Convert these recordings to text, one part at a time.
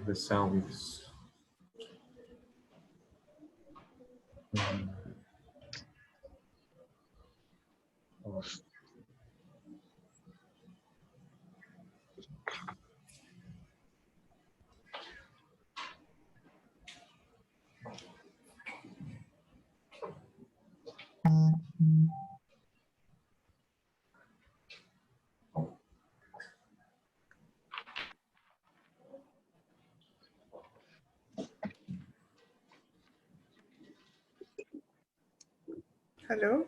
the sounds. Hello?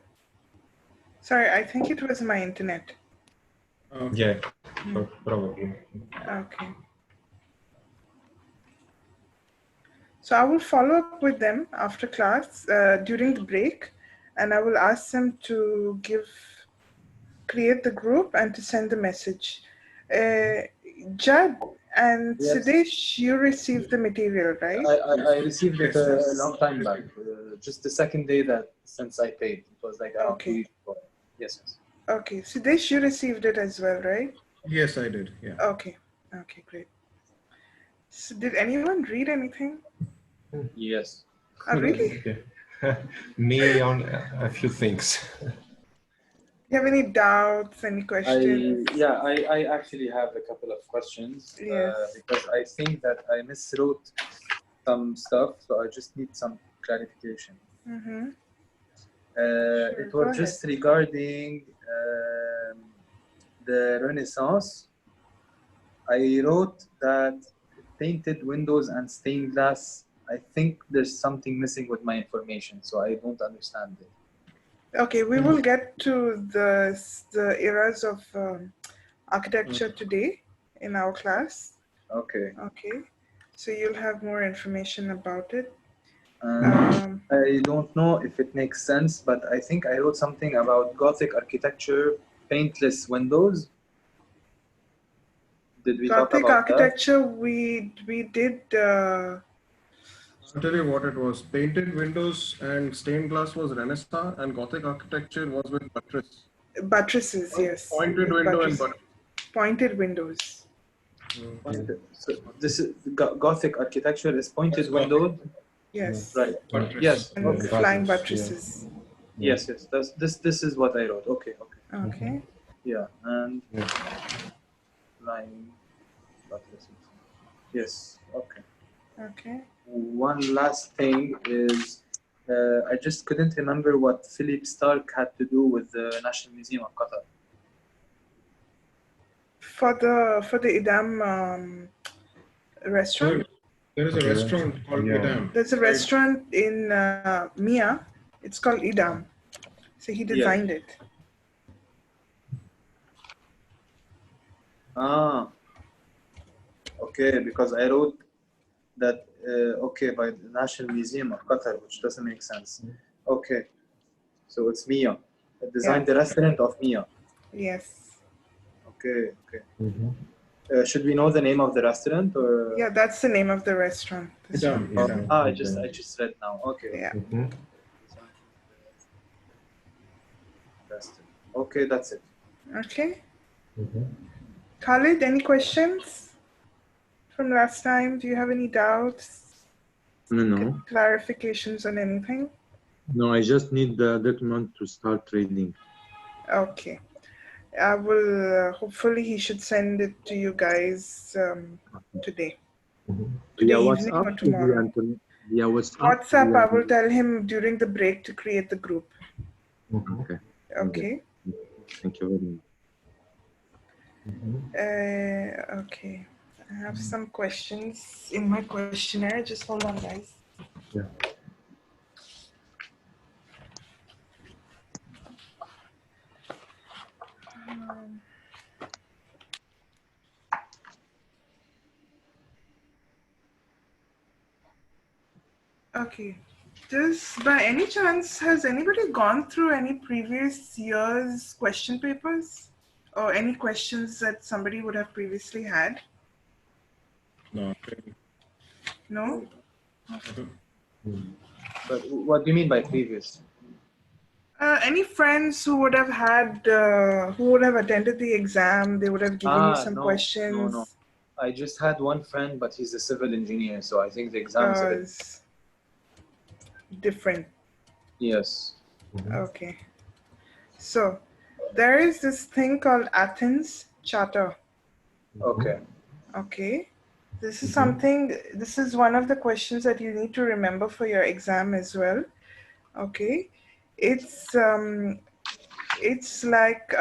Sorry, I think it was my internet. Yeah, probably. Okay. So I will follow up with them after class during the break, and I will ask them to create the group and to send the message. Judd and Yes. Siddesh, you received the material, right? I received it a long time back, just the second day that since I paid. It was like around 2 weeks ago. Yes, yes. Okay, Siddesh, you received it as well, right? Yes, I did. Yeah. Okay, okay, great. So did anyone read anything? Yes. Oh, really? Me on a few things. You have any doubts, any questions? I actually have a couple of questions Yes. because I think that I miswrote some stuff, so I just need some clarification. Mm-hmm. It was just regarding the Renaissance. I wrote that painted windows and stained glass. I think there's something missing with my information, so I don't understand it. Okay, we will get to the eras of architecture today in our class. Okay. Okay, so you'll have more information about it. I don't know if it makes sense, but I think I wrote something about Gothic architecture, paintless windows. Did we talk about architecture, we did. I'll tell you what it was. Painted windows and stained glass was Renaissance, and Gothic architecture was with buttresses, yes. Pointed window and buttresses. Pointed windows. So this is Gothic architecture is pointed windows. Yes. Right. Buttress. Yes. And Okay. flying buttresses. Yeah. Yes. This is what I wrote. Okay. Okay. Okay. Yeah. And flying buttresses. Yes. Okay. Okay. One last thing is I just couldn't remember what Philip Stark had to do with the National Museum of Qatar. For the Idam restaurant. There is a restaurant called Idam. There's a restaurant in Mia. It's called Idam. So he designed it. Ah. Okay, because I wrote that okay by the National Museum of Qatar, which doesn't make sense. Okay, so it's Mia. I designed the restaurant of Mia. Yes. Okay. Okay. Should we know the name of the restaurant or? Yeah, that's the name of the restaurant. I just read now. Okay. Yeah. Okay, that's it. Okay. Khalid, any questions from last time? Do you have any doubts? No. Clarifications on anything? No, I just need the document to start reading. Okay. I will, hopefully he should send it to you guys today. Today evening or tomorrow. Via WhatsApp, I will tell him during the break to create the group. Okay. Okay. Thank you very much. Okay. I have some questions in my questionnaire. Just hold on, guys. Yeah. Okay. Just by any chance, has anybody gone through any previous year's question papers or any questions that somebody would have previously had? No. No? But what do you mean by previous? Any friends who would have had, who would have attended the exam, they would have given you some questions. No. I just had one friend, but he's a civil engineer, so I think the exam is a bit. Is different. Yes. Okay. So there is this thing called Athens Charter. Okay. Okay. This is something, this is one of the questions that you need to remember for your exam as well. Okay. It's like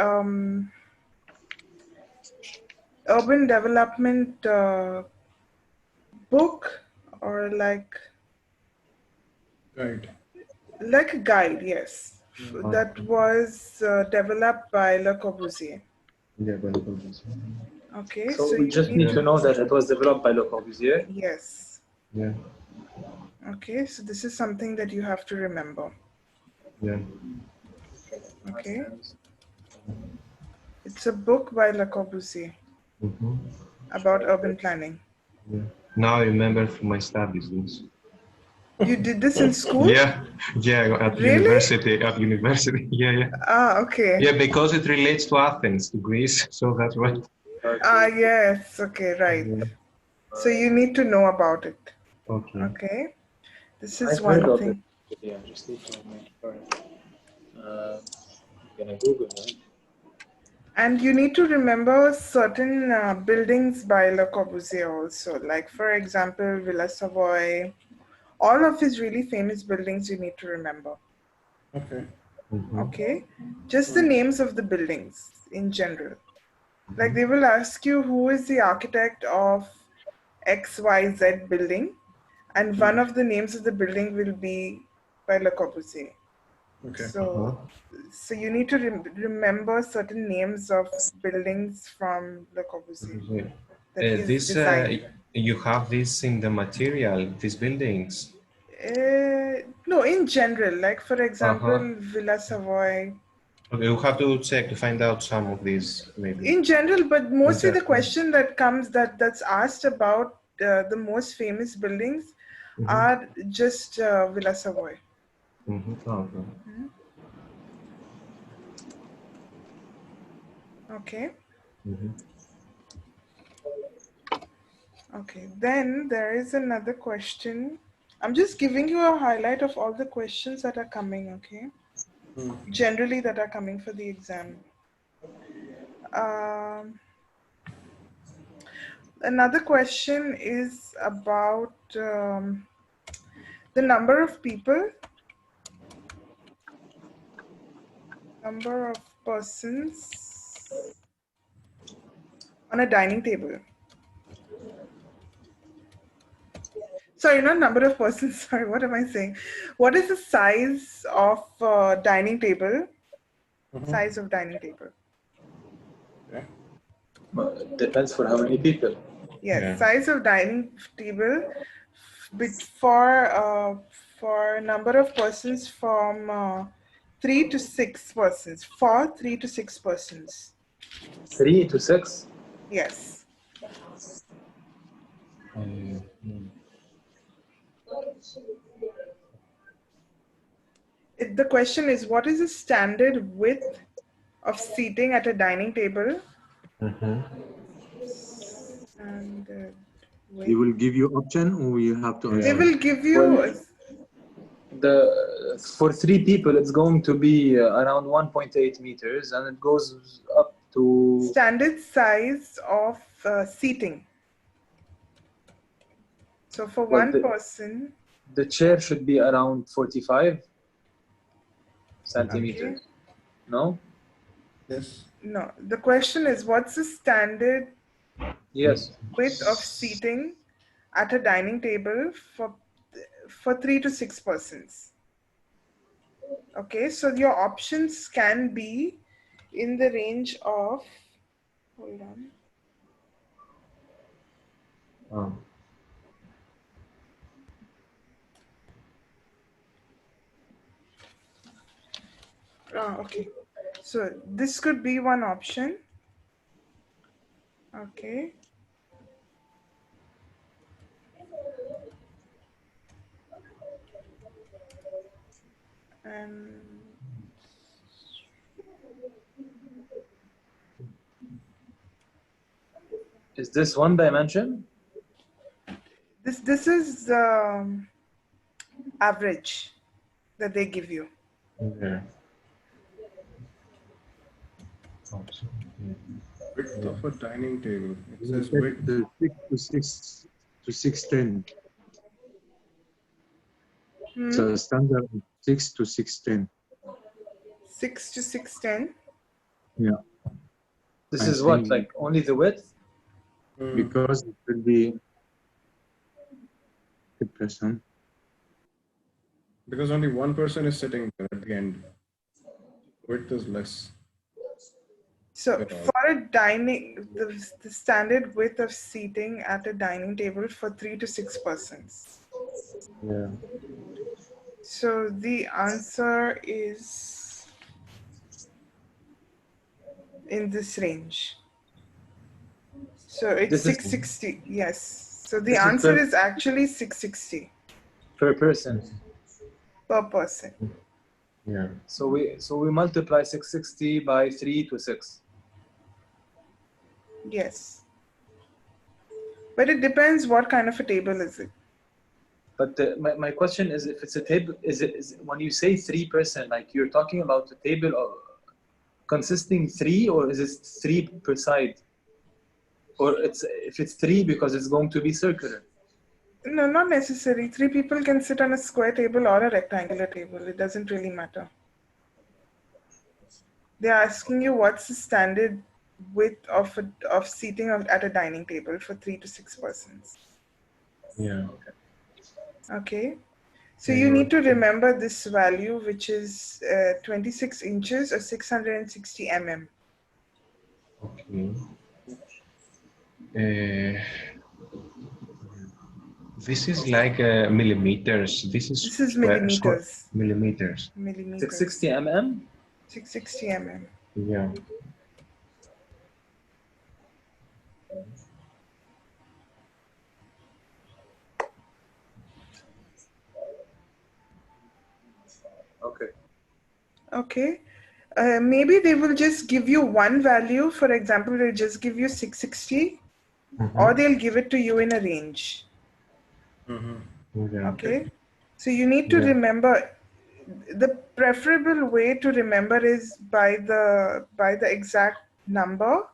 urban development book, or like Right. a guide, yes, that was developed by Le Corbusier. Yeah, but it was- Okay, So so we you just need to know that it was developed by Le Corbusier. yes. yeah, Okay, so this is something that you have to remember. yeah. Okay, it's a book by Le Corbusier Mhm. about urban planning. Yeah. Now I remember from my studies this. You did this in school? Yeah, yeah, at Really? university, at university. Yeah, yeah. Ah, okay. Yeah, because it relates to Athens, to Greece, so that's right. Ah, yes. Okay, right. Yeah. So you need to know about it. Okay. Okay, this is I've heard one of thing. it. Yeah, just need to make sure. I'm gonna Google it. And you need to remember certain buildings by Le Corbusier also. Like, for example, Villa Savoy. All of his really famous buildings you need to remember. Okay. Okay? Just the names of the buildings in general. Like, they will ask you who is the architect of XYZ building, and one of the names of the building will be by Le Corbusier. Okay. So you need to remember certain names of buildings from Le Corbusier that he's This designed. you have this in the material, these buildings. No, in general, like for example, Villa Savoy. Okay, we'll have to check to find out some of these maybe. In general, but mostly the general. question that comes that's asked about the most famous buildings are just Villa Savoy. Okay. Okay. Okay. Then there is another question. I'm just giving you a highlight of all the questions that are coming. Okay. Generally, that are coming for the exam. Another question is about the number of people, number of persons on a dining table. Sorry, not number of persons. Sorry, what am I saying? What is the size of dining table? Size of dining table. Okay. It depends for how many people. Yes, Yeah. size of dining table for number of persons from 3 to 6 persons. For 3 to 6 persons. 3 to 6? Yes. The question is, what is the standard width of seating at a dining table? Standard width. They will give you option, or you have to They answer. will give you For 3 people, it's going to be around 1.8 meters, and it goes up to standard size of seating. So for one person, the chair should be around 45 centimeters. Okay. No? Yes. No, the question is, what's the standard Yes. width of seating at a dining table for 3 to 6 persons? Okay, so your options can be in the range of, hold on. Okay, so this could be one option. Okay. And Is this one dimension? This is the average that they give you. Yeah. Width of a dining table. It says The width. 6 to 610. Hmm? So standard 6 to 610. 6 to 610. Yeah, This I is what, think- like only the width? because it will be a person. Because only one person is sitting there at the end. Width is less. So At all. for a dining, the standard width of seating at a dining table for 3 to 6 persons. Yeah. So the answer is in this range. So it's This is- 660. Yes. So the This is answer per- is actually 660 Per person. per person. Yeah. So we multiply 660 by 3 to 6. Yes. But it depends what kind of a table is it. But my question is, if it's a table, is when you say 3 person, like you're talking about a table of consisting 3, or is it 3 per side? Or if it's 3 because it's going to be circular? No, not necessary. 3 people can sit on a square table or a rectangular table. It doesn't really matter. They're asking you what's the standard width of seating at a dining table for 3 to 6 persons. Yeah. Okay. So you need to remember this value, which is 26 inches or 660 mm. Okay. This is like millimeters. This is This is millimeters. Millimeters. Millimeters. 660 mm? 660 mm. Yeah. Okay. Okay. Maybe they will just give you one value. For example, they'll just give you 660, or they'll give it to you in a range. Yeah. Okay. So you need to Yeah. remember, the preferable way to remember is by the exact number,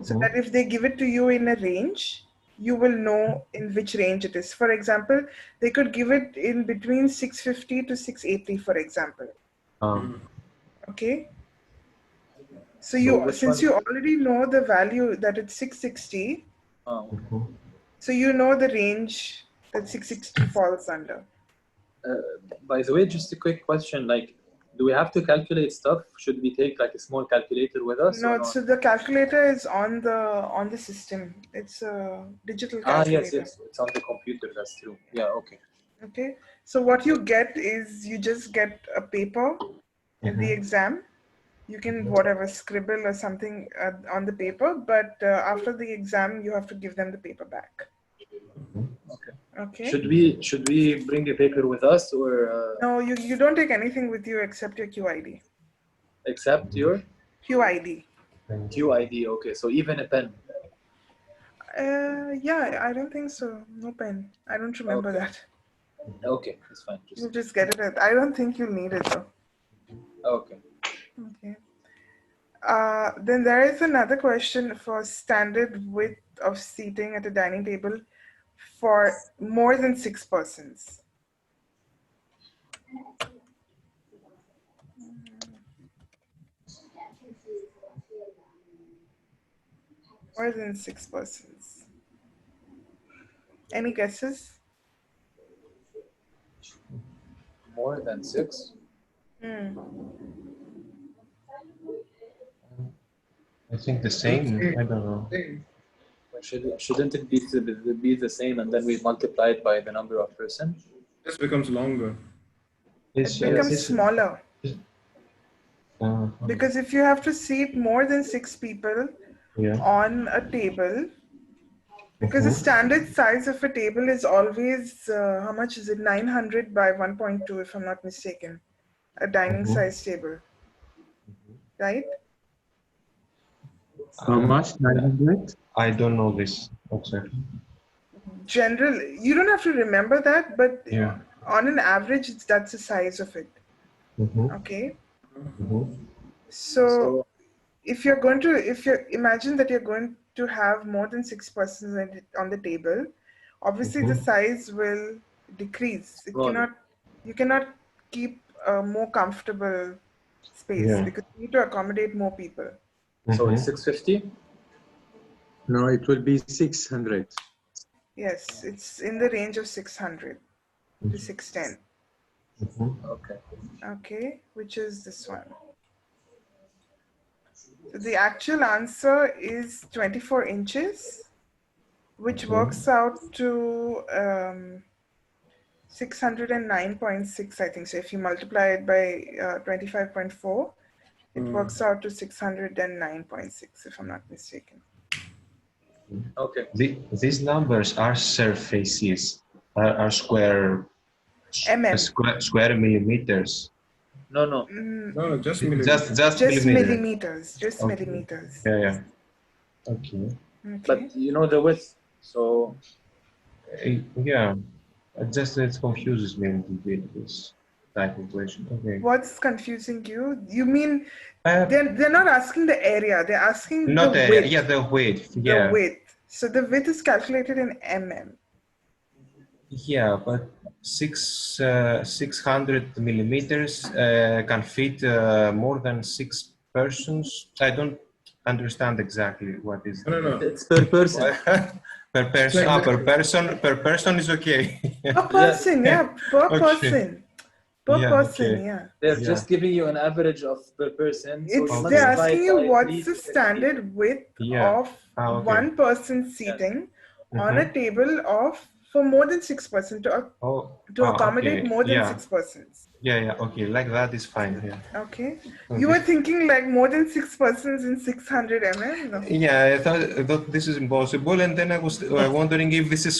so that if they give it to you in a range, you will know in which range it is. For example, they could give it in between 650 to 680, for example. Okay. So since you already know the value that it's 660, so you know the range that 660 falls under. By the way, just a quick question, like, do we have to calculate stuff? Should we take like a small calculator with us? No, or not? so the calculator is on the system. It's a digital calculator. Yes, it's on the computer, that's true. Yeah, okay. Okay, so what you get is you just get a paper in the exam. You can whatever scribble or something on the paper, but after the exam you have to give them the paper back. Okay. Okay. Should we bring a paper with us, or No, you don't take anything with you except your QID. except your QID. QID? Okay, so even a pen. Yeah, I don't think so. No pen. I don't remember that. Okay, that's fine. You just get it. I don't think you'll need it though. Okay. Okay. Then there is another question for standard width of seating at a dining table for more than 6 persons. More than 6 persons. Any guesses? More than 6? I think the same. I don't know. Shouldn't it be the same, and then we multiply it by the number of person? This becomes longer. It becomes smaller. Because if you have to seat more than 6 people on a table, because the standard size of a table is always, how much is it? 900 by 1.2, if I'm not mistaken. A dining size table. Right? How much? 900? I don't know this exactly. Generally, you don't have to remember that, but Yeah. on an average, that's the size of it. Mm-hmm. Okay. Mm-hmm. So if you imagine that you're going to have more than 6 persons on the table, obviously the size will decrease. You cannot keep a more comfortable space Yeah. because you need to accommodate more people. So it's 650? No, it will be 600. Yes, it's in the range of 600 to 610. Okay. Okay, which is this one. So the actual answer is 24 inches, which works out to 609.6, I think. So if you multiply it by 25.4, it works out to 609.6, if I'm not mistaken. Okay. These numbers are surfaces, are square square millimeters. No. No, just millimeters. Just millimeters. Just Okay. millimeters. Yeah. Okay. But you know the width, so Yeah. It confuses me a little bit, this type of question. Okay. What's confusing you? You mean Uh, they're not asking the area, they're asking Not the area. width. Yeah, the width. The Yeah. width. So the width is calculated in mm. Yeah, but 600 millimeters can fit more than 6 persons. I don't understand exactly what is No. it's per person. per person. Like Per person is okay. Per person, yeah. Per Okay. person. Per Yeah, person, okay. yeah. They're Yeah. just giving you an average of per person. So It's you they're multiply asking it you by what's 3 the to 50. standard width Yeah. of Okay. one person seating on a table of for more than 6 persons to accommodate okay. more than Yeah. 6 persons. Yeah. Okay, like that is fine. Yeah. Okay. You were thinking like more than 6 persons in 600 mm? No. Yeah, I thought this is impossible, and then I was wondering if this is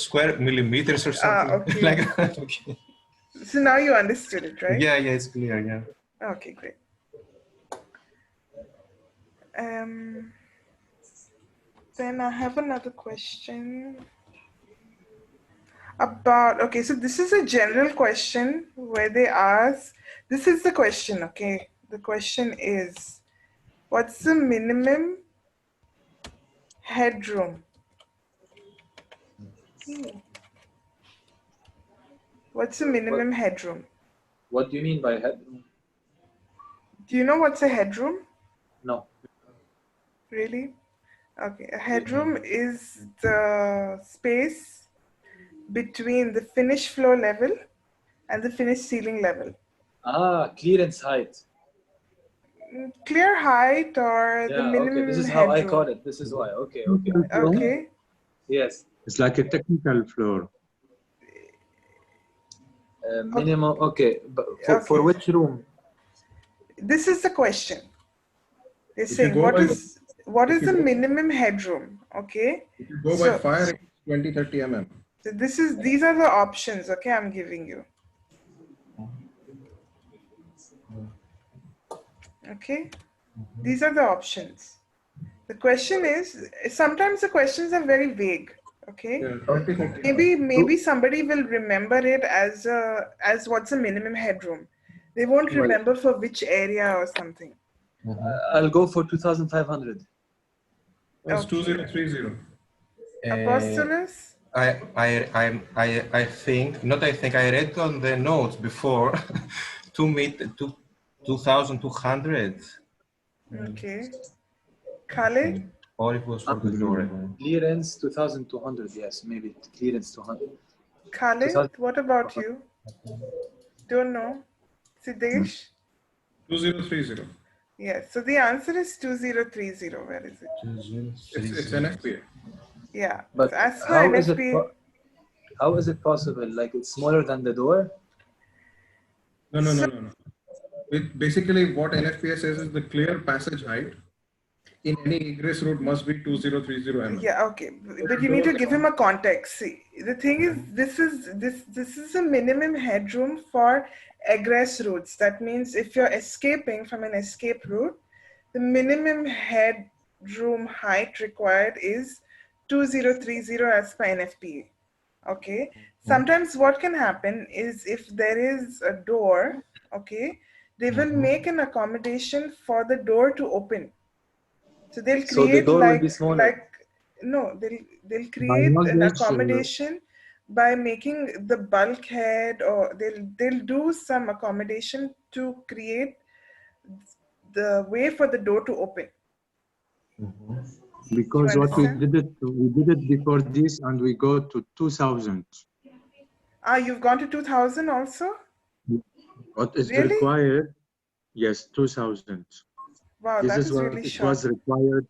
square millimeters or something Okay. like that. Okay. So now you understood it, right? Yeah, it's clear. Yeah. Okay, great. Then I have another question about, okay, so this is a general question where they ask, this is the question, okay? The question is, what's the minimum headroom? What's the minimum headroom? What do you mean by headroom? Do you know what's a headroom? No. Really? Okay, a headroom is the space between the finished floor level and the finished ceiling level. Clearance height. Clear height or the minimum okay. This is headroom. how I call it. This is why. Okay. Okay. Yes. It's like a technical floor. Minimum. Okay. But for which room? This is the question. They're If you saying go what is the minimum headroom? Okay. If you go by fire, it's 20-30 mm. So these are the options. Okay, I'm giving you. Okay, these are the options. The question is, sometimes the questions are very vague. Okay, Yeah, maybe somebody will remember it as what's the minimum headroom. They won't remember for which area or something. I'll go for 2,500. That's 2030. Apostolus? I think, not I think, I read on the notes before 2,200. Okay. Khalid? Or it was for the door. Clearance 2,200. Yes, maybe clearance 200. Khalid, what about you? Don't know. Siddesh? 2030. Yes, so the answer is 2030. Where is it? It's an FPA. Yeah. But so as for how NFPA, is it possible? Like it's smaller than the door? No. Basically, what NFPA says is the clear passage height in any egress route must be 2030 mm. yeah, okay, but you need to give him a context. See, the thing is, this is a minimum headroom for egress routes. That means if you're escaping from an escape route, the minimum room height required is 2030 as per NFPA. Okay. Sometimes what can happen is if there is a door, okay, they will make an accommodation for the door to open. So they'll So the create door will be smaller. they'll My create an knowledge, accommodation by making the bulkhead, or they'll do some accommodation to create the way for the door to open. because You what we understand? did it before this, and we go to 2000. You've gone to 2000 also? What is Really? required? Yes, 2000. Wow, This that is is what really it short. was required.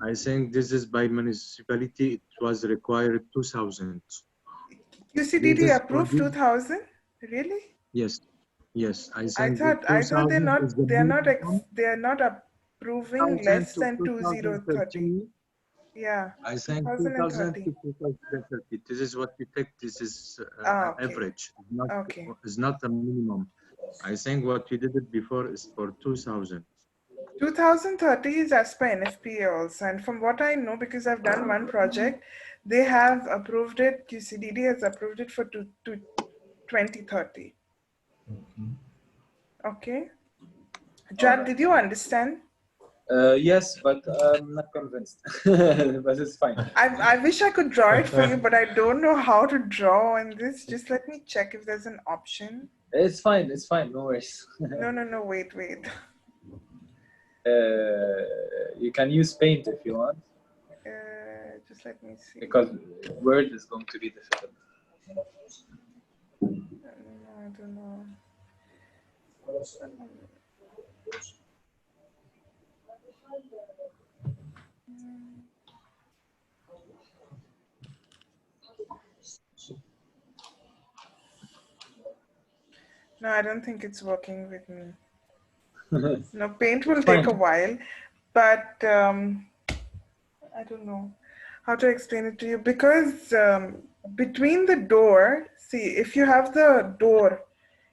I think this is by municipality. It was required 2000. This QCDD is for approved this. 2000? Really? Yes, yes. I I think thought 2000 is the minimum. they're not approving 2000 less to than 2030. 2013. Yeah, I think 2000 2030. to 2030. This is what we take. This is Ah, an okay. average. Okay. It's not a minimum. I think what we did it before is for 2000. 2030 is as per NFPA also, and from what I know, because I've done one project, they have approved it, QCDD has approved it for 2030. Okay. Jad, did you understand? Yes, but I'm not convinced. But it's fine. I wish I could draw it for you, but I don't know how to draw on this. Just let me check if there's an option. It's fine. It's fine. No worries. No, wait. You can use Paint if you want, Just let me see. because Word is going to be difficult. I don't know. No, I don't think it's working with me. No, Paint will take a while, but I don't know how to explain it to you, because between the door, see, if you have the door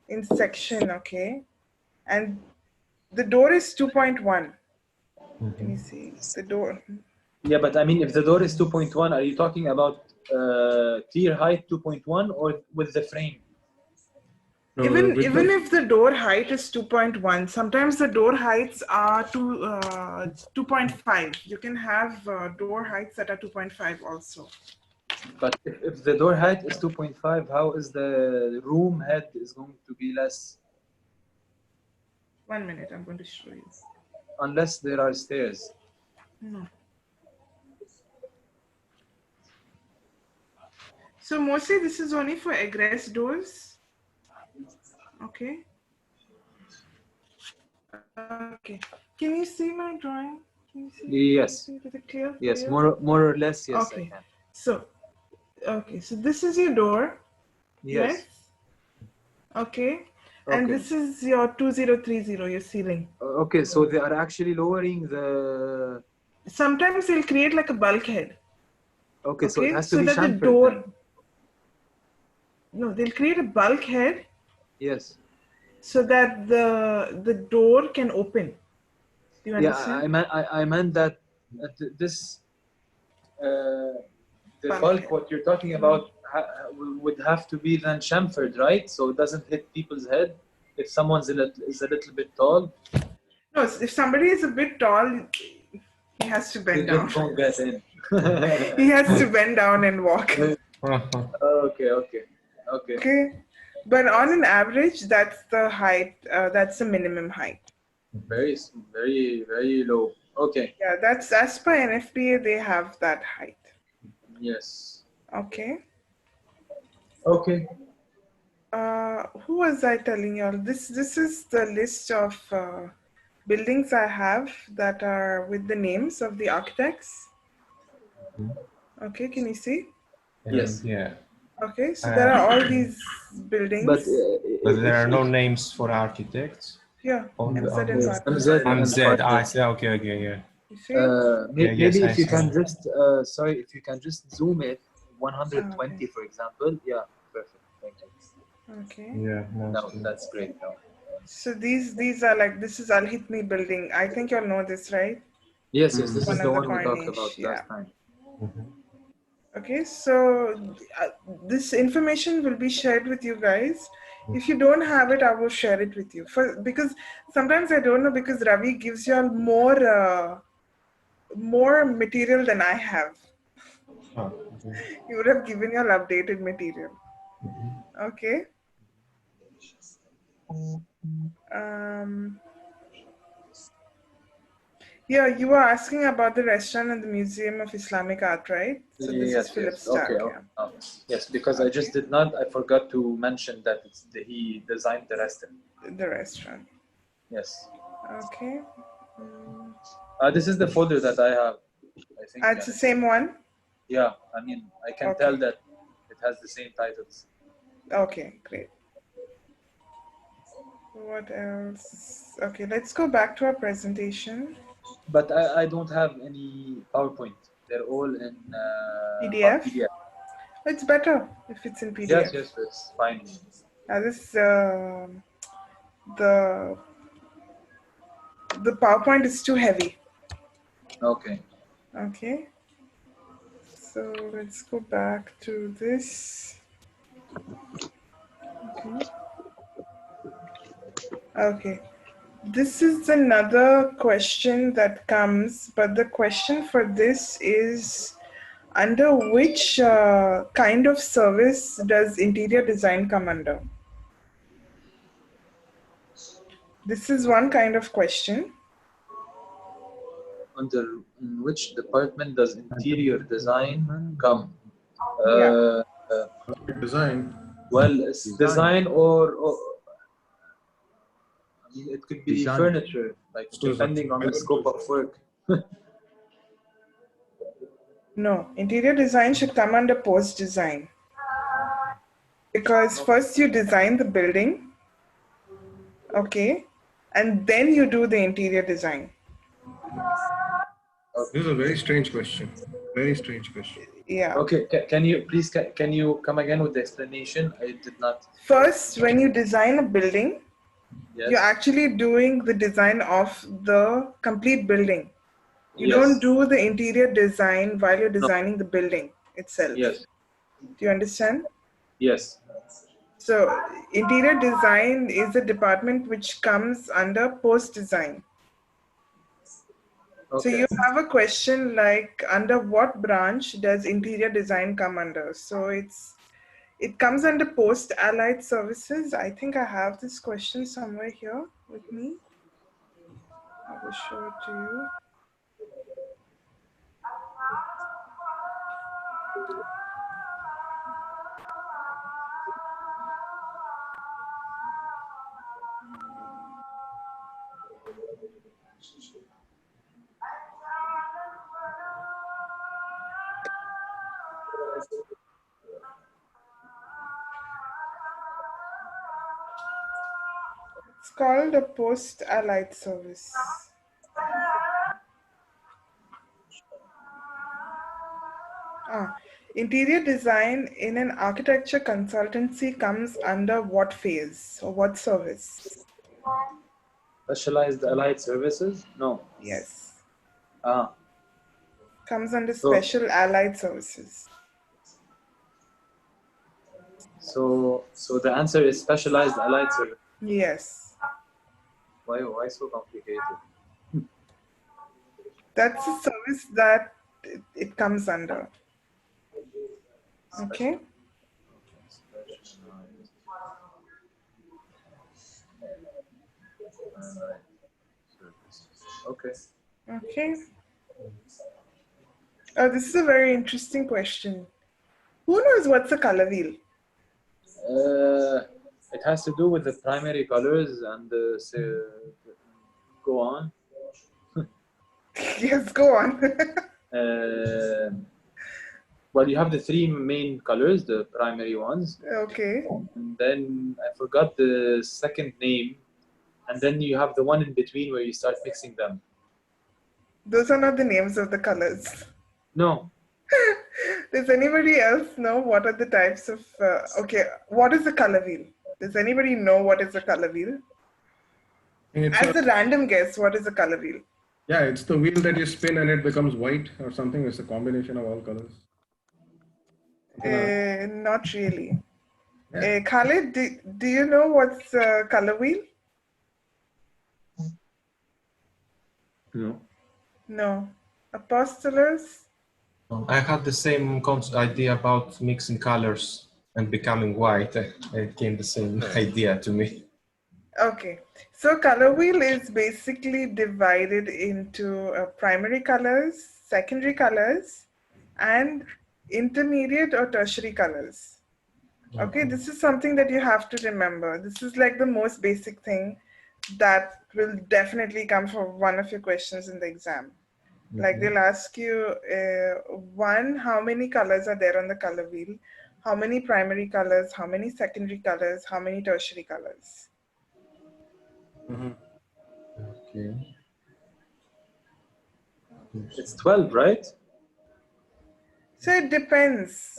in section, okay, and the door is 2.1. Can you see the door? Yeah, but I mean, if the door is 2.1, are you talking about tier height 2.1 or with the frame? No, Even if the door height is 2.1, sometimes the door heights are 2.5. You can have door heights that are 2.5 also. But if the door height is 2.5, how is the room head is going to be less? 1 minute, I'm going to show you. Unless there are stairs. No. So mostly this is only for egress doors. Okay. Okay. Can you see my drawing? Can you see? Yes. Is it clear? Yes, You? more or less, yes, Okay. I can. So this is your door. Yes. Okay. And this is your 2030, your ceiling. Okay, so they are actually lowering the... Sometimes they'll create like a bulkhead. Okay, so it has to so be that the chamfered door... then. No, they'll create a bulkhead. Yes. So that the door can open. Do you understand? Yeah, I meant that this... the Bulkhead. bulk, what you're talking about, would have to be then chamfered, right? So it doesn't hit people's head if someone's is a little bit tall. No, if somebody is a bit tall, he has to bend down. They won't get in. He has to bend down and walk. Okay. But on an average, that's the height. That's the minimum height. Very, very low. Okay. Yeah, that's as per NFPA. They have that height. Yes. Okay. Okay. Who was I telling you all? This is the list of buildings I have that are with the names of the architects. Okay, can you see? Yes. Yeah. Okay, so there are all these buildings. But there are no names for architects. Yeah, MZ and partners. MZ. I see. Okay, yeah. You see? Maybe if you can just, if you can just zoom it 120, for example. Yeah, perfect. Thank you. Okay. Yeah. No, that's great. No. So these are like, this is Al Hitmi building. I think you'll know this, right? Yes, yes, this One is the of the one we talked coinage, about yeah. last time. Okay, so this information will be shared with you guys. If you don't have it, I will share it with you. Because sometimes I don't know, because Ravi gives you all more material than I have. Oh, okay. He would have given you all updated material. Okay. Yeah, you were asking about the restaurant and the Museum of Islamic Art, right? So this is Yes, Philip yes. Stark, Okay. yeah. Yes, because I just did not. I forgot to mention that he designed the restaurant. The restaurant. Yes. Okay. This is the folder that I have. I think. It's the same one? Yeah. I mean, I can Okay. tell that it has the same titles. Okay, great. What else? Okay, let's go back to our presentation. But I don't have any PowerPoint. They're all in PDF? PDF. It's better if it's in PDF. Yes, yes, it's fine. This the PowerPoint is too heavy. Okay. Okay. So let's go back to this. Okay. Okay. This is another question that comes, but the question for this is, under which kind of service does interior design come under? This is one kind of question. Under in which department does interior design come? Yeah. Design. Well, it's design or I mean, it could be Design. furniture, like depending on the scope of work. No, interior design should come under post design. Because first you design the building, okay, and then you do the interior design. This is a very strange question. Very strange question. Yeah. Okay, can you please can you come again with the explanation? I did not. First, when you design a building, Yes. you're actually doing the design of the complete building. You Yes. don't do the interior design while you're designing the building itself. Yes. Do you understand? Yes. So interior design is a department which comes under post design. Okay. So you have a question like, under what branch does interior design come under? So it comes under post allied services. I think I have this question somewhere here with me. I will show it to you. It's called a post allied service. Interior design in an architecture consultancy comes under what phase or what service? Specialized allied services? No. Yes. Comes under special allied services. So the answer is specialized allied service. Yes. Why so complicated? That's a service that it comes under. Okay. Okay. Okay. Oh, this is a very interesting question. Who knows what's a color wheel? It has to do with the primary colors and go on. Yes, go on. Well, you have the three main colors, the primary ones. Okay. And then I forgot the second name. And then you have the one in between where you start mixing them. Those are not the names of the colors. No. Does anybody else know what are the types of... okay, what is a color wheel? Does anybody know what is a color wheel? As a random guess, what is a color wheel? Yeah, it's the wheel that you spin and it becomes white or something. It's a combination of all colors. Not really. Yeah. Khalid, do you know what's a color wheel? No. No. Apostolars? I had the same idea about mixing colors and becoming white. It came the same idea to me. Okay. So color wheel is basically divided into primary colors, secondary colors, and intermediate or tertiary colors. Okay, this is something that you have to remember. This is like the most basic thing that will definitely come for one of your questions in the exam. Like they'll ask you, one, how many colors are there on the color wheel? How many primary colors? How many secondary colors? How many tertiary colors? Okay. It's 12, right? So it depends.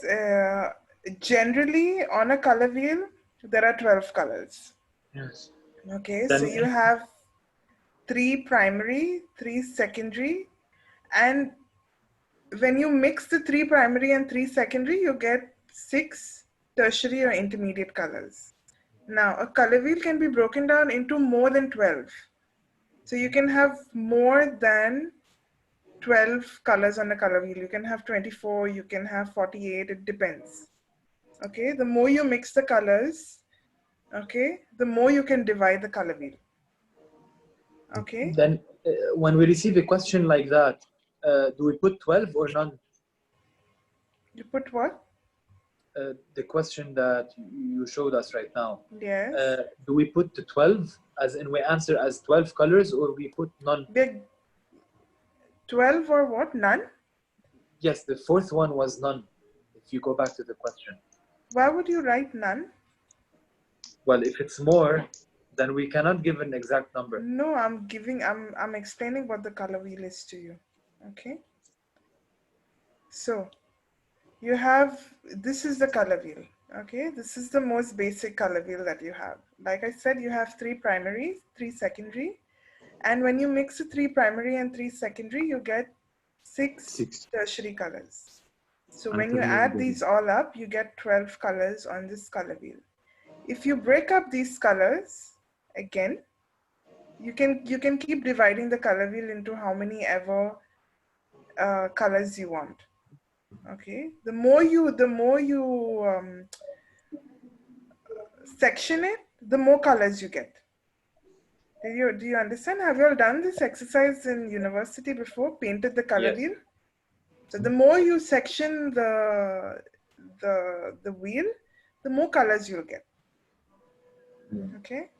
Generally, on a color wheel, there are 12 colors. Yes. Okay, so Then you have 3 primary, 3 secondary, and when you mix the 3 primary and 3 secondary, you get 6 tertiary or intermediate colors. Now, a color wheel can be broken down into more than 12. So you can have more than 12 colors on a color wheel. You can have 24, you can have 48, it depends. Okay, the more you mix the colors, okay, the more you can divide the color wheel. Okay. then when we receive a question like that, do we put 12 or none? You put what? The question that you showed us right now. Yes. Do we put the 12 as in we answer as 12 colors or we put none? Big 12 or what? None? Yes, the fourth one was none. If you go back to the question. Why would you write none? Well, if it's more, then we cannot give an exact number. No, I'm explaining what the color wheel is to you. Okay. So you have, this is the color wheel. Okay, this is the most basic color wheel that you have. Like I said, you have 3 primary, 3 secondary, and when you mix the 3 primary and 3 secondary, you get 6 tertiary colors. So when you add these all up, you get 12 colors on this color wheel. If you break up these colors, again, you can keep dividing the color wheel into how many ever colors you want. Okay, the more you section it, the more colors you get. Do you understand? Have you all done this exercise in university before? Painted the color wheel? So the more you section the wheel, the more colors you'll get. Okay.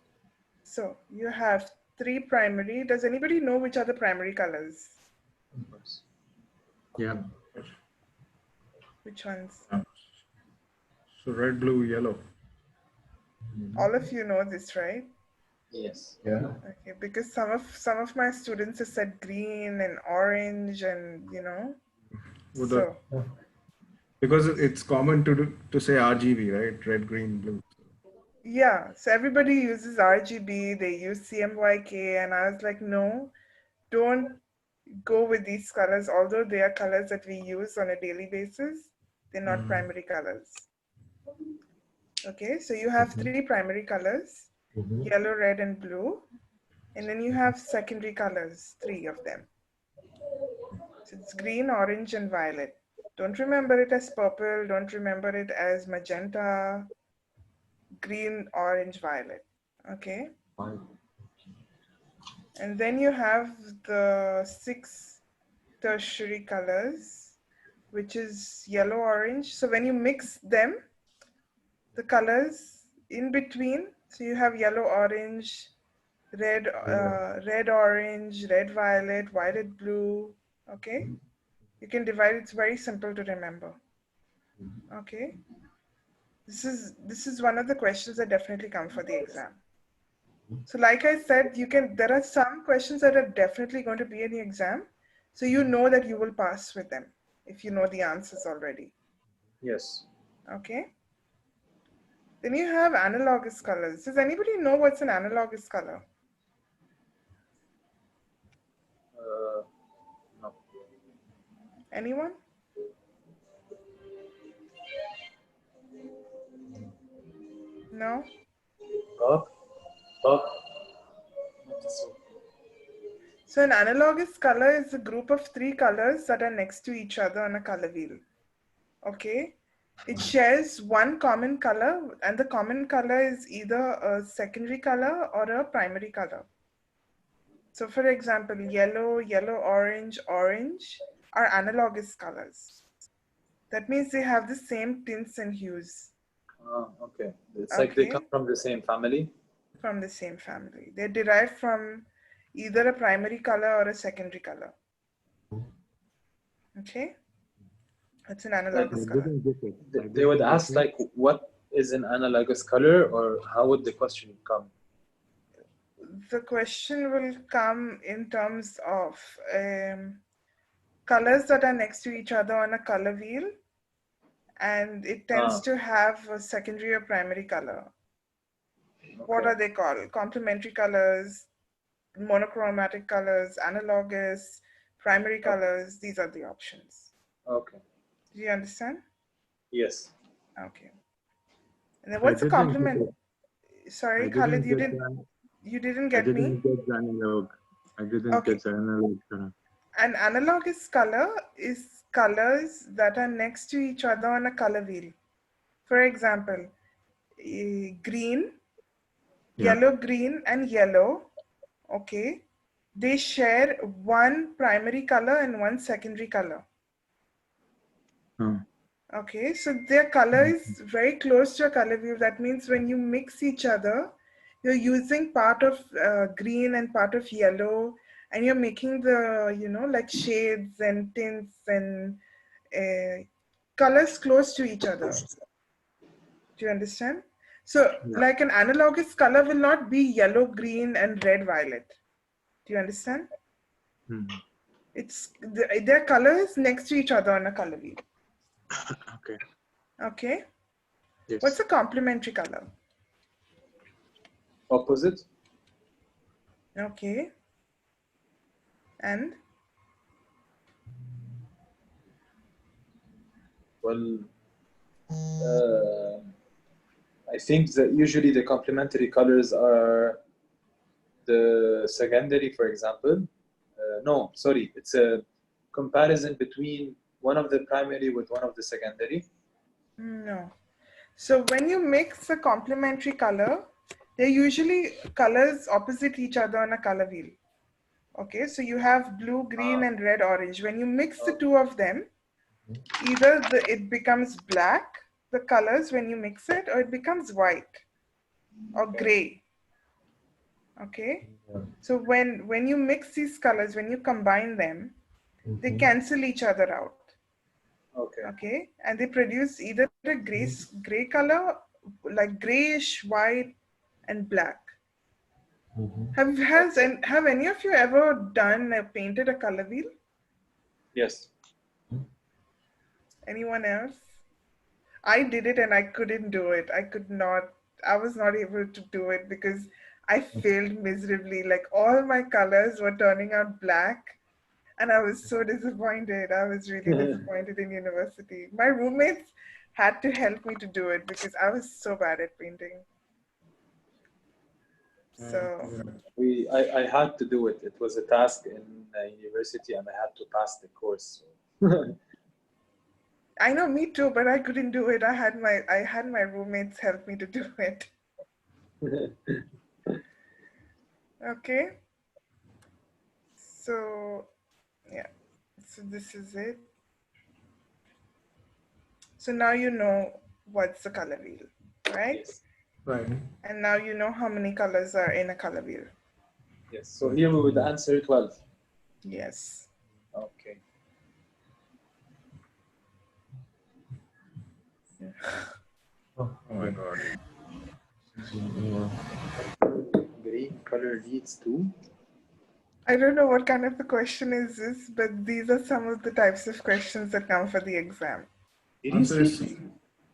So you have 3 primary. Does anybody know which are the primary colors? Yeah. Which ones? So red, blue, yellow. All of you know this, right? Yes. Yeah. Okay, because some of my students have said green and orange, and you know. So Because it's common to say RGB, right? Red, green, blue. yeah, so everybody uses RGB. They use CMYK, and I was like, no, don't go with these colors. Although they are colors that we use on a daily basis, they're not primary colors. Okay, so you have 3 primary colors, yellow, red, and blue. And then you have secondary colors, 3 of them. So it's green, orange, and violet. Don't remember it as purple. Don't remember it as magenta, green, orange, violet. Okay. And then you have the 6 tertiary colors, which is yellow, orange. So when you mix them, the colors in between, so you have yellow, orange, red, red, orange, red, violet, violet, blue. Okay. You can divide. It's very simple to remember. Okay. This is one of the questions that definitely come for the exam. So like I said, there are some questions that are definitely going to be in the exam. So you know that you will pass with them if you know the answers already. Yes. Okay. Then you have analogous colors. Does anybody know what's an analogous color? Anyone? No? Talk. Talk. So an analogous color is a group of 3 colors that are next to each other on a color wheel. Okay? It shares one common color, and the common color is either a secondary color or a primary color. So for example, yellow, yellow-orange, orange are analogous colors. That means they have the same tints and hues. Okay. It's like they Okay. come from the same family. From the same family. They're derived from either a primary color or a secondary color. Okay? It's an I analogous color. didn't get it. They would ask like, what is an analogous color, or how would the question come? The question will come in terms of colors that are next to each other on a color wheel, and it tends to have a secondary or primary color. What are they called? Complementary colors, monochromatic colors, analogous, primary colors. These are the options. Okay. Do you understand? Yes. Okay. And then what's the complement? Sorry, Khalid, you didn't get me? I didn't get the analog. I didn't get the analog color. An analogous color is colors that are next to each other on a color wheel. For example, green, yellow, green, and yellow, okay, they share one primary color and one secondary color. Okay, so their color is very close to a color wheel. That means when you mix each other, you're using part of green and part of yellow, and you're making the, you know, like shades and tints and colors close to each other. Do you understand? So like an analogous color will not be yellow, green, and red, violet. Do you understand? It's their colors next to each other on a color wheel. Okay. Okay. Yes. What's a complementary color? Opposite. Okay. And? Well, I think that usually the complementary colors are the secondary, for example. No, sorry, it's a comparison between one of the primary with one of the secondary. No. So when you mix a complementary color, they're usually colors opposite each other on a color wheel. Okay, so you have blue, green, and red, orange. When you mix the two of them, either it becomes black, the colors when you mix it, or it becomes white or gray. Okay, so when you mix these colors, when you combine them, they cancel each other out. Okay, and they produce either a gray color, like grayish, white, and black. Have any of you ever painted a color wheel? Yes. Anyone else? I did it and I couldn't do it. I was not able to do it because I failed miserably. Like all my colors were turning out black and I was so disappointed. I was really disappointed in university. My roommates had to help me to do it because I was so bad at painting. So I had to do it. It was a task in university and I had to pass the course. I know, me too, but I couldn't do it. I had my roommates help me to do it. Okay. So yeah. So this is it. So now you know what's the color wheel, right? Yes. Right. And now you know how many colors are in a color wheel. Yes. So here we would answer 12. Yes. Okay. Oh my God. Green color leads to? I don't know what kind of a question is this, but these are some of the types of questions that come for the exam. Answer is C.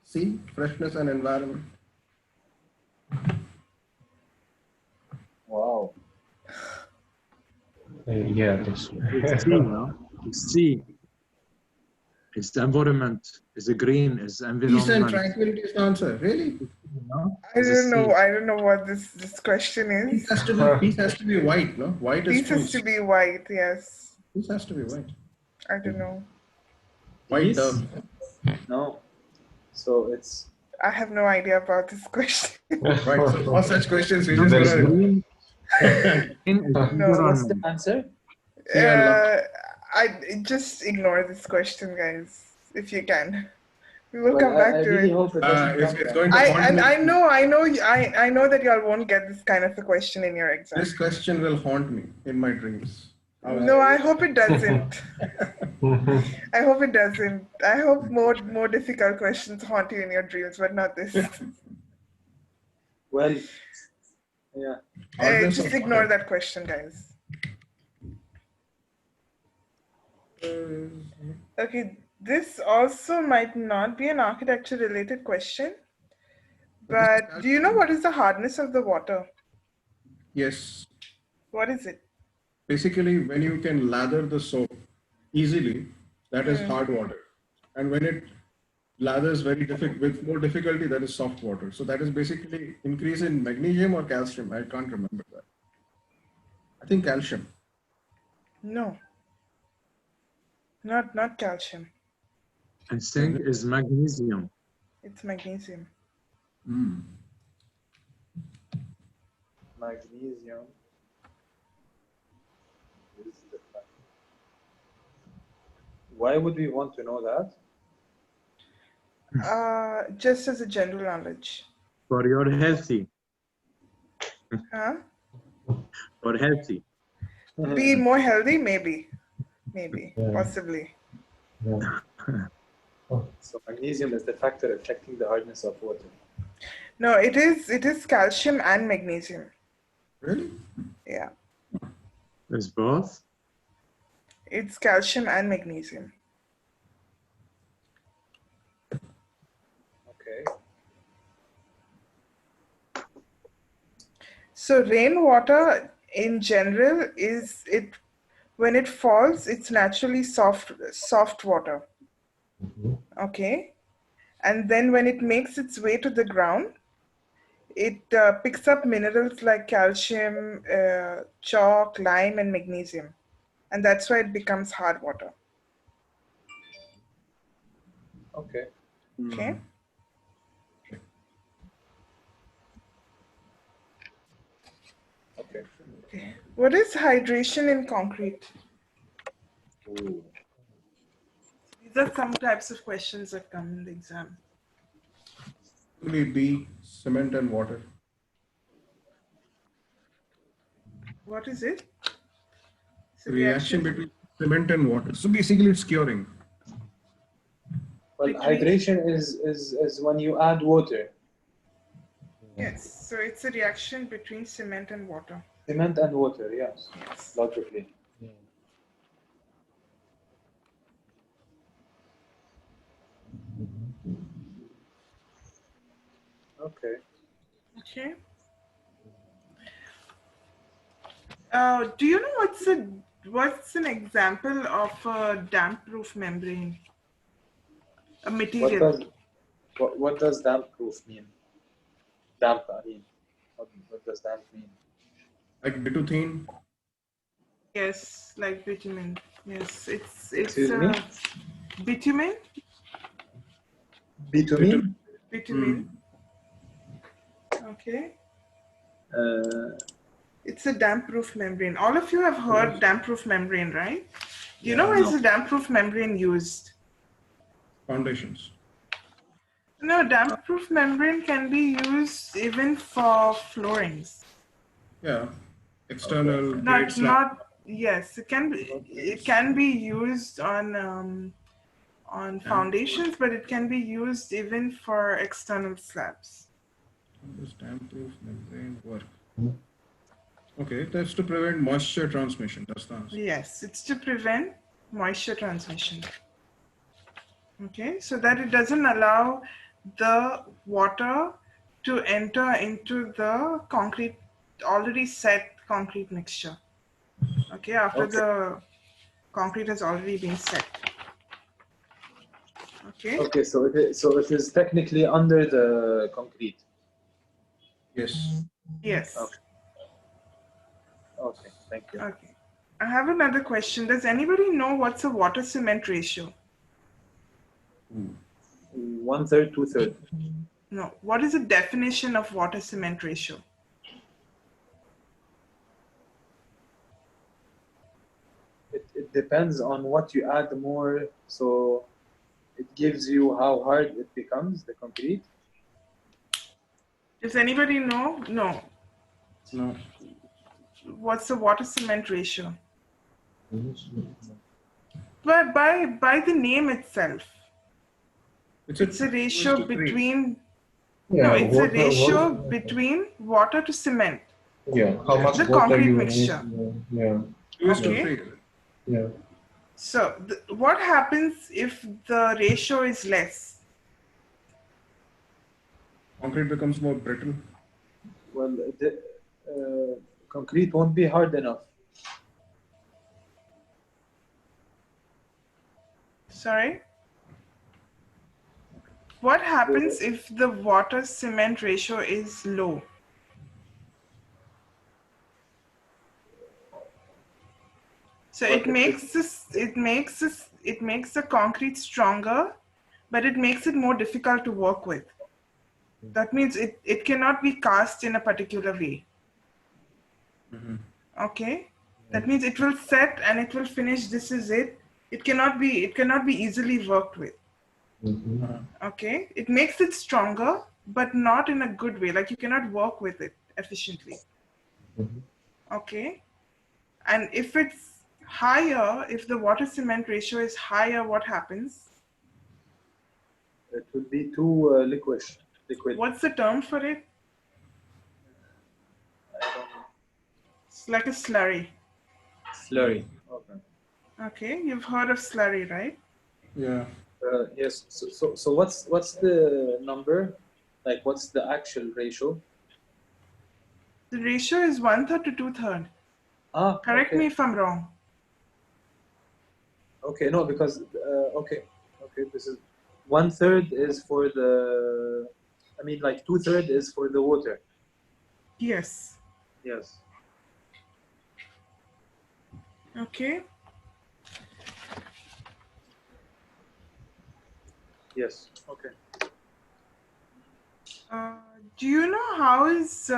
C, freshness and environment. Wow. Yeah, this It's C, no? It's C. It's the environment. It's the green. It's the Peace and environment. tranquility is the answer. Really? I don't know. I don't know what this question is. Peace has to be white, no? White is Peace has to peace. be white. Yes. Peace has to be white. I don't know. White Peace? dove. No. So it's I have no idea about this question. Right. So for such questions, we just There's gotta Green is No. what's the environment. answer? I just ignore this question, guys, if you can. We will Well, come back I to really it. hope it doesn't it's come going to haunt me. I know that y'all won't get this kind of a question in your exam. This question will haunt me in my dreams. No, I hope it doesn't. I hope it doesn't. I hope more difficult questions haunt you in your dreams, but not this. Well, yeah. Hardness Just of ignore water. that question, guys. Okay, this also might not be an architecture related question, but do you know what is the hardness of the water? Yes. What is it? Basically, when you can lather the soap easily, that is hard water. And when it lathers with more difficulty, that is soft water. So that is basically increase in magnesium or calcium. I can't remember that. I think calcium. No. Not calcium. And zinc is magnesium. It's magnesium. Magnesium is the fact. Why would we want to know that? Just as a general knowledge. For your healthy. Huh? For healthy. Be more healthy? Maybe, possibly. So magnesium is the factor affecting the hardness of water. No, it is calcium and magnesium. Really? Yeah, It's both. it's calcium and magnesium. Okay. So rainwater in general when it falls, it's naturally soft water. Okay, and then when it makes its way to the ground, it picks up minerals like calcium, chalk, lime, and magnesium, and that's why it becomes hard water. Okay. Okay. Okay. What is hydration in concrete? Ooh. These are some types of questions that come in the exam. Only B, cement and water. What is it? It's a Reaction between cement and water. So basically it's curing. Well, hydration is when you add water. Yes, so it's a reaction between cement and water. Cement and water, yes. Yes. Logically. Okay. Okay. Do you know what's an example of a damp-proof membrane? A material. What does damp-proof mean? Damp, I mean. What does damp mean? Like bitumen. Yes, like bitumen. Yes, it's Excuse me? Bitumen. Bitumen? Bitumen. Okay. It's a damp-proof membrane. All of you have heard damp-proof membrane, right? Do you know why is a damp-proof membrane used? Foundations. No, damp-proof membrane can be used even for floorings. Yeah. External. Yes, it can be used on foundations, but it can be used even for external slabs. How does damp-proof membrane work? Okay, that's to prevent moisture transmission. That's the answer. Yes, it's to prevent moisture transmission. Okay, so that it doesn't allow the water to enter into the already set concrete mixture. Okay, after the concrete has already been set. Okay. Okay, so it is technically under the concrete. Yes. Yes. Okay. Okay, thank you. Okay. I have another question. Does anybody know what's a water cement ratio? 1/3, 2/3. No. What is the definition of water cement ratio? It depends on what you add more, so it gives you how hard it becomes, the concrete. Does anybody know? No. No. What's the water cement ratio? But by the name itself, it's a ratio 2:3. between. Yeah, No, it's a water- ratio water- between water to cement. Yeah, how much The water concrete you mixture. need? Yeah, 2:3. yeah. So what happens if the ratio is less? Concrete becomes more brittle. Well, the concrete won't be hard enough. Sorry? What happens if the water cement ratio is low? So it makes the concrete stronger, but it makes it more difficult to work with. That means it cannot be cast in a particular way. Okay? That means it will set and it will finish, this is it. It cannot be easily worked with. Okay? It makes it stronger, but not in a good way. Like you cannot work with it efficiently. Okay? And if it's higher, if the water cement ratio is higher, what happens? It will be too liquid. What's the term for it? I don't know. It's like a slurry. Slurry. Okay. Okay, you've heard of slurry, right? Yeah. Yes. So what's the number? Like what's the actual ratio? The ratio is 1/3 to 2/3. Correct okay. me if I'm wrong. Okay, no, because okay, this is 1/3 is for the. I mean, like 2/3 is for the water. Yes. Yes. Okay. Yes. Okay. Do you know how is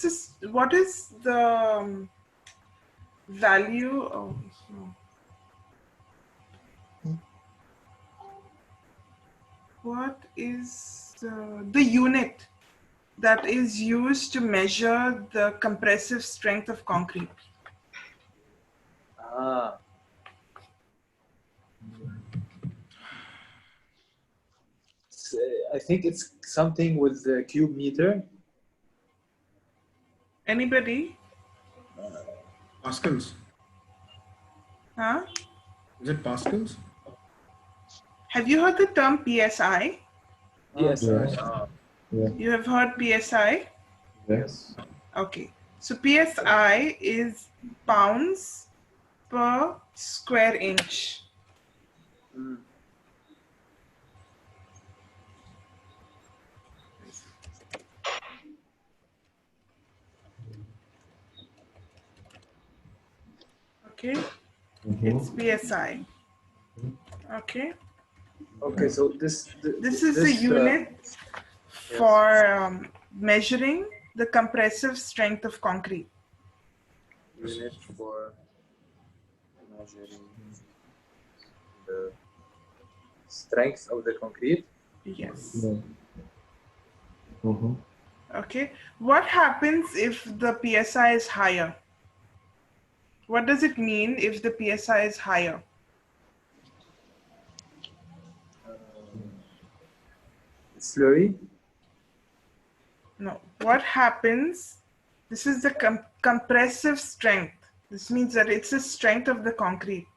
this? What is the value? Oh, no. What is the unit that is used to measure the compressive strength of concrete? I think it's something with the cube meter. Anybody? Pascals. Huh? Is it pascals? Have you heard the term PSI? Yes. You have heard PSI? Yes. Okay. So PSI is pounds per square inch. Okay. It's PSI. Okay. Okay, so this is the unit for measuring the compressive strength of concrete. Unit for measuring the strength of the concrete. Yes. Okay. What happens if the PSI is higher? What does it mean if the PSI is higher? Slurry. No. What happens? This is the compressive strength. This means that it's the strength of the concrete.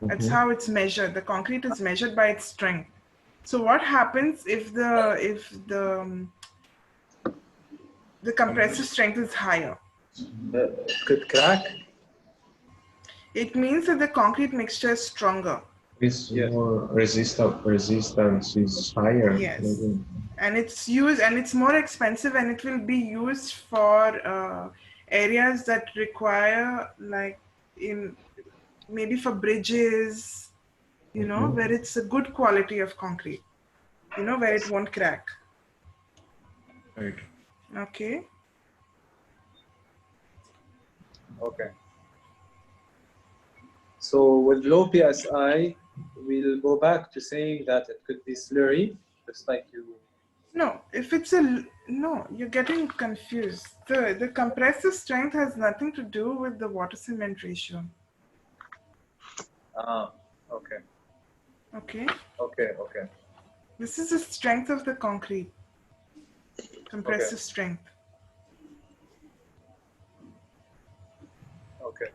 That's how it's measured. The concrete is measured by its strength. So what happens if the compressive strength is higher? Could crack. It means that the concrete mixture is stronger. Is Yes. more resistance is higher. Yes. Maybe. And it's used, and it's more expensive, and it will be used for areas that require, like, in maybe for bridges, you know, where it's a good quality of concrete, you know, where it won't crack. Right. Okay. Okay. So with low PSI, we'll go back to saying that it could be slurry, just like you. No, if it's no, you're getting confused. The compressive strength has nothing to do with the water cement ratio. Ah, okay. Okay. Okay, okay. This is the strength of the concrete. Compressive strength. Okay.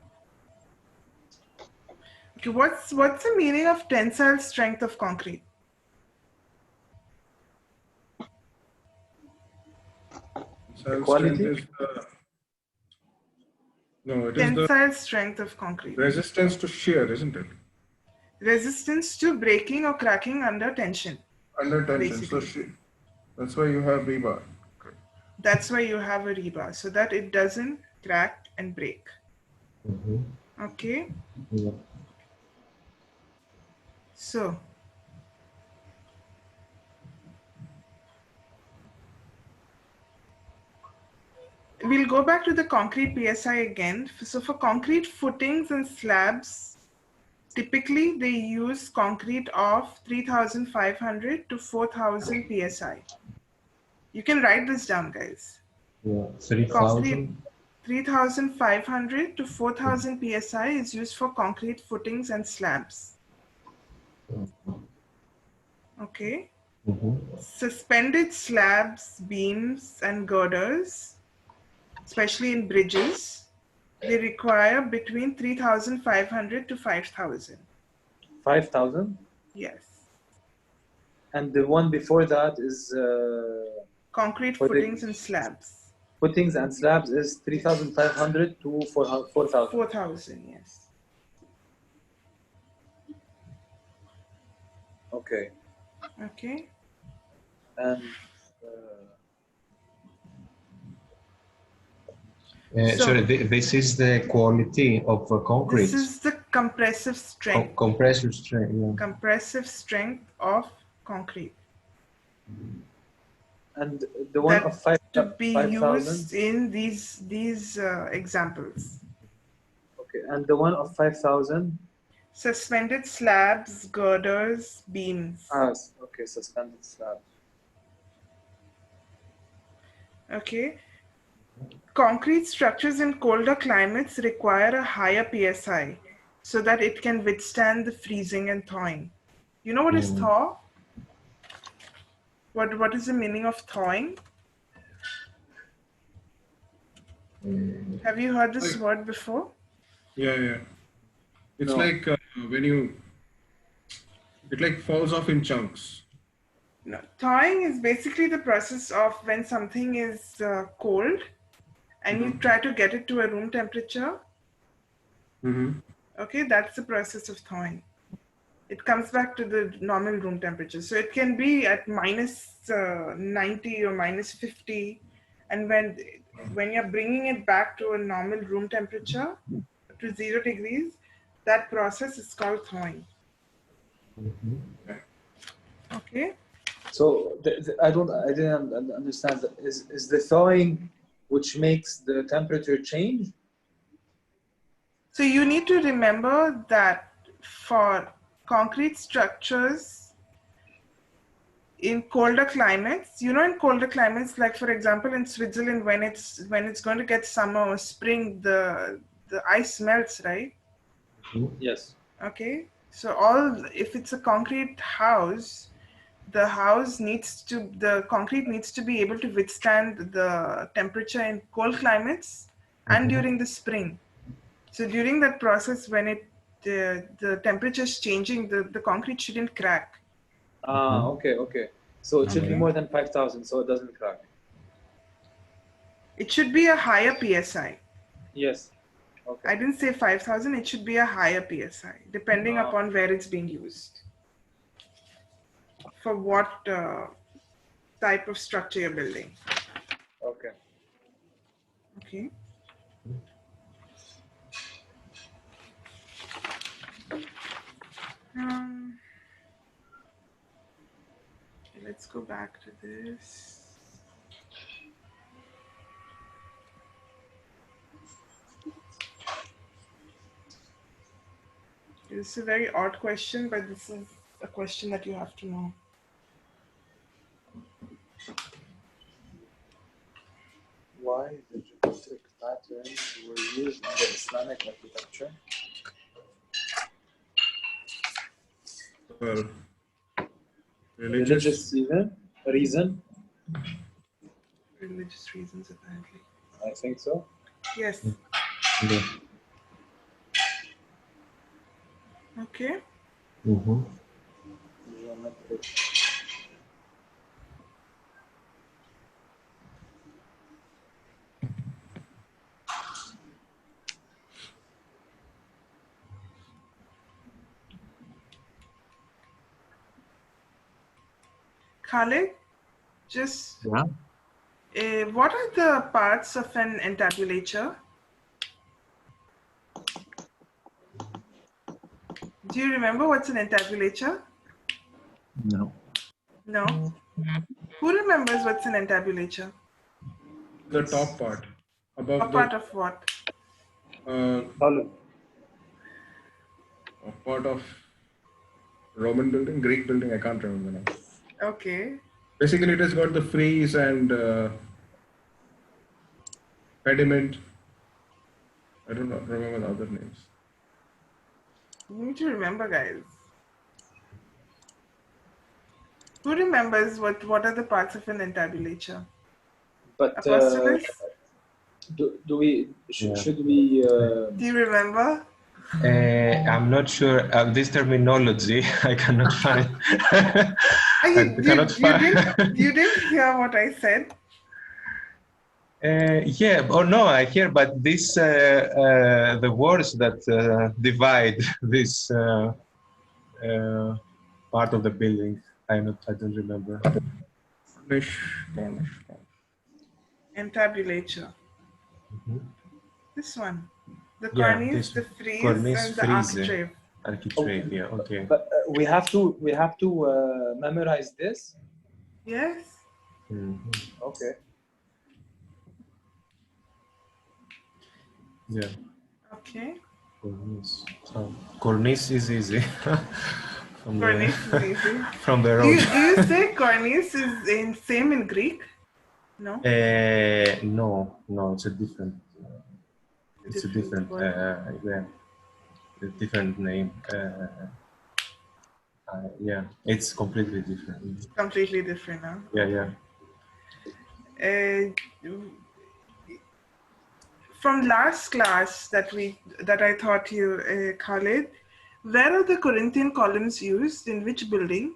Okay, what's the meaning of tensile strength of concrete? Tensile Quality? strength is no, it is the Tensile strength of concrete. resistance to shear, isn't it? Resistance to breaking or cracking under tension. Under tension. So Basically. that's why you have rebar. That's why you have a rebar, so that it doesn't crack and break. Okay. Yeah. So we'll go back to the concrete PSI again. So for concrete footings and slabs, typically they use concrete of 3,500 to 4,000 PSI. You can write this down, guys. Yeah. Concrete 3,000. 3,500 to 4,000 PSI is used for concrete footings and slabs. Okay. Suspended slabs, beams, and girders, especially in bridges, they require between 3,500 to 5,000. 5,000? Yes. And the one before that is Concrete for the footings and slabs. footings and slabs is 3,500 to 4,000. 4,000, yes. Okay. Okay. And Sorry, this is the quality of concrete. This is the compressive strength. Compressive strength. Yeah. Compressive strength of concrete. and the one of To be 5,000. used in these examples. Okay. And the one of 5,000. Suspended slabs, girders, beams. Okay, suspended slab. Okay. Concrete structures in colder climates require a higher PSI so that it can withstand the freezing and thawing. You know what is thaw? What is the meaning of thawing? Have you heard this word before? Yeah. It's No. like when it like falls off in chunks. No. Thawing is basically the process of when something is cold and you try to get it to a room temperature. Okay, that's the process of thawing. It comes back to the normal room temperature. So it can be at minus 90 or minus 50. And when you're bringing it back to a normal room temperature, to 0 degrees, that process is called thawing. Okay. So I didn't understand. Is the thawing which makes the temperature change? So you need to remember that for concrete structures in colder climates, you know, in colder climates, like for example in Switzerland, when it's going to get summer or spring, the ice melts, right? Yes. Okay. So if it's a concrete house, the concrete needs to be able to withstand the temperature in cold climates and during the spring. So during that process, when the temperature is changing, the concrete shouldn't crack. Okay. So it should be more than 5,000, so it doesn't crack. It should be a higher PSI. Yes. Okay. I didn't say 5,000. It should be a higher PSI, depending upon where it's being used. For what type of structure you're building. Okay. Okay. Let's go back to this. This is a very odd question, but this is a question that you have to know. Why the geometric patterns were used in the Islamic architecture? Well, Religious reason? Religious reasons, apparently. I think so. Yes. Yeah. Okay. Mm-hmm. Geometric. Khalid, just Yeah. what are the parts of an entabulature? Do you remember what's an entabulature? No. No. Who remembers what's an entabulature? the top part A above part of what? Column. a part of Roman building, Greek building. I can't remember now. Okay. Basically, it has got the frieze and pediment. I don't know, remember the other names. You need to remember, guys. Who remembers what are the parts of an entabulature? But Apostolus? do we should we? Do you remember? I'm not sure of this terminology. I cannot find. You didn't hear what I said? Yeah, or no, I hear, but this the words that divide this part of the building. I don't remember. Entabulature. Mhm. This one. The Yeah, cornice, this the frieze, cornice, and the frieze. architrave. Architrave, yeah, okay. But we have to memorize this. Yes. Mhm. Okay. Yeah, Okay. cornice. So, cornice is easy. From Cornice is easy. from the Do road. you say cornice is same in Greek? No. No, it's a different. It's a different. word. Yeah, a different name. Yeah, it's completely different. Completely different, huh? Yeah. From last class that I taught you, Khalid, where are the Corinthian columns used? In which building?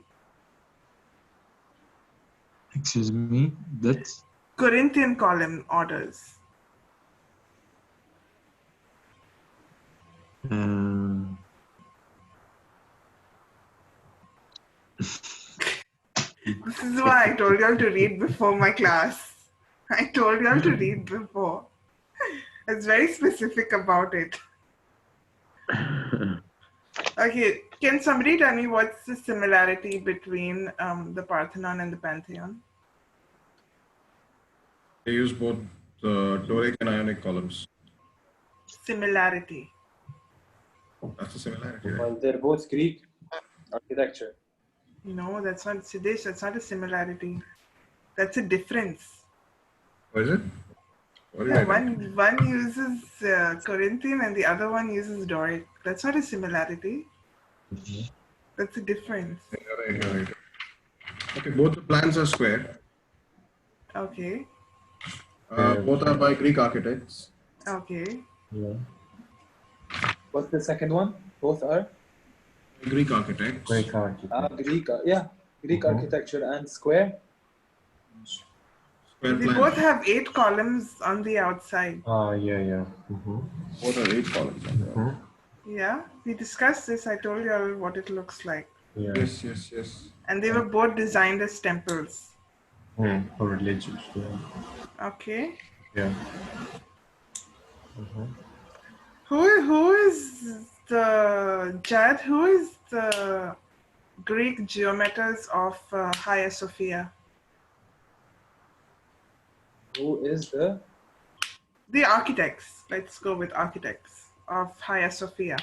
Excuse me. That's Corinthian column orders. This is why I told y'all to read before my class. I told y'all to read before. I was very specific about it. Okay, can somebody tell me what's the similarity between the Parthenon and the Pantheon? They use both the Doric and Ionic columns. Similarity. That's the similarity, right? Well, they're both Greek architecture. No, that's not Siddesh. That's not a similarity. That's a difference. What is it? What is Yeah, it? one uses Corinthian and the other one uses Doric. That's not a similarity. That's a difference. You're right. Okay, both the plans are square. Okay. Both are by Greek architects. Okay. Yeah. What's the second one? Both are Greek architects. Greek architect. Greek. Greek architecture and square. Square They plan. both have 8 columns on the outside. Yeah. Both are 8 columns. Yeah, we discussed this. I told you all what it looks like. Yeah. Yes. And they were both designed as temples. For religious. Yeah. Okay. Yeah. Who is the Jad? Who is the Greek geometers of Hagia Sophia? Who is the? The architects. Let's go with architects of Hagia Sophia.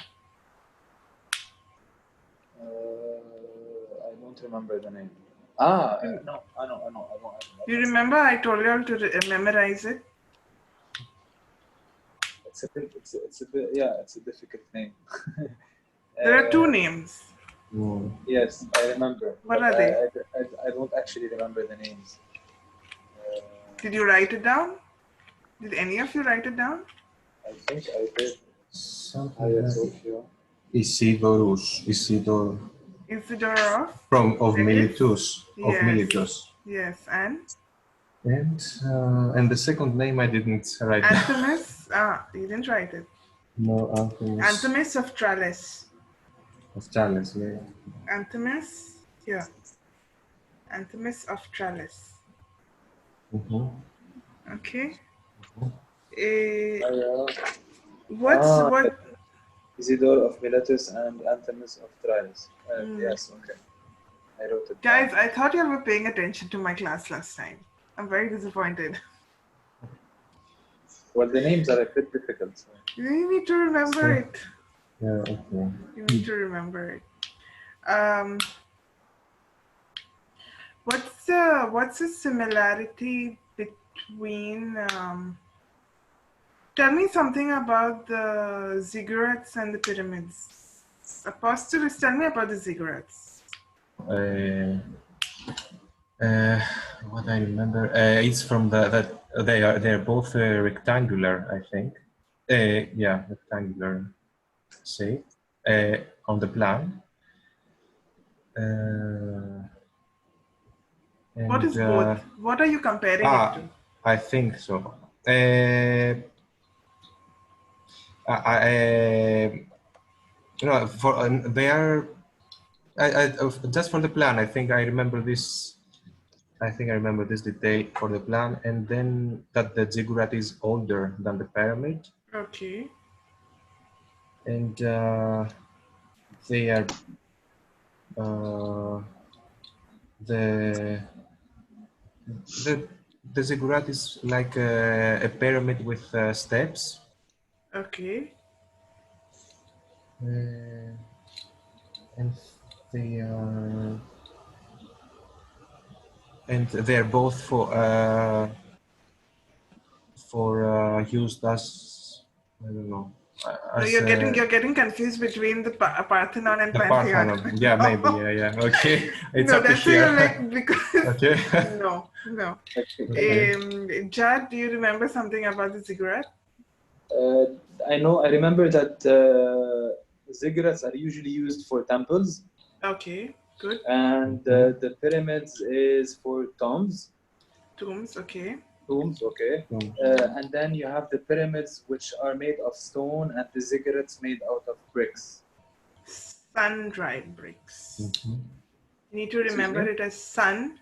I don't remember the name. No, I know. You remember I told you all to memorize it? It's a bit, yeah, it's a difficult name. There are 2 names. Yes, I remember. What but are they? I don't actually remember the names. Did you write it down? Did any of you write it down? I think I did. Something Hagia like Sophia. Isidor Isidore of Regis? Miletus. Of Yes. Miletus. Yes, and And the second name I didn't write. Anthemis. You didn't write it. No, Anthemis. Anthemis of Tralles. Of Charles, yeah. Anthemis. Yeah. Anthemis of Tralles. Okay. What? Isidore of Miletus and Anthemis of Tralles. Yes, okay. I wrote it Guys, down. I thought you were paying attention to my class last time. I'm very disappointed. Well, the names are a bit difficult. So. You need to remember it. Yeah, okay. You need to remember it. What's the similarity between? Tell me something about the ziggurats and the pyramids. Apostles, tell me about the ziggurats. What I remember, it's from that they're both rectangular, I think. Yeah, rectangular shape on the plan. What is both? What are you comparing it to? I think so. They are. Just for the plan, I think I remember this. I think I remember this detail for the plan, and then that the ziggurat is older than the pyramid. Okay. And they are the ziggurat is like a pyramid with steps. Okay. And they are both for used as, I don't know. So you're getting confused between the Parthenon and The Pantheon. Parthenon. Yeah, maybe. Yeah. Okay. It's No, up to that's here. like because Okay. no. Okay. Jad, do you remember something about the ziggurat? I remember that ziggurats are usually used for temples. Okay, good. And the pyramids is for tombs. Tombs, okay. And then you have the pyramids, which are made of stone, and the ziggurats made out of bricks. Sun-dried bricks. You need to remember it as sun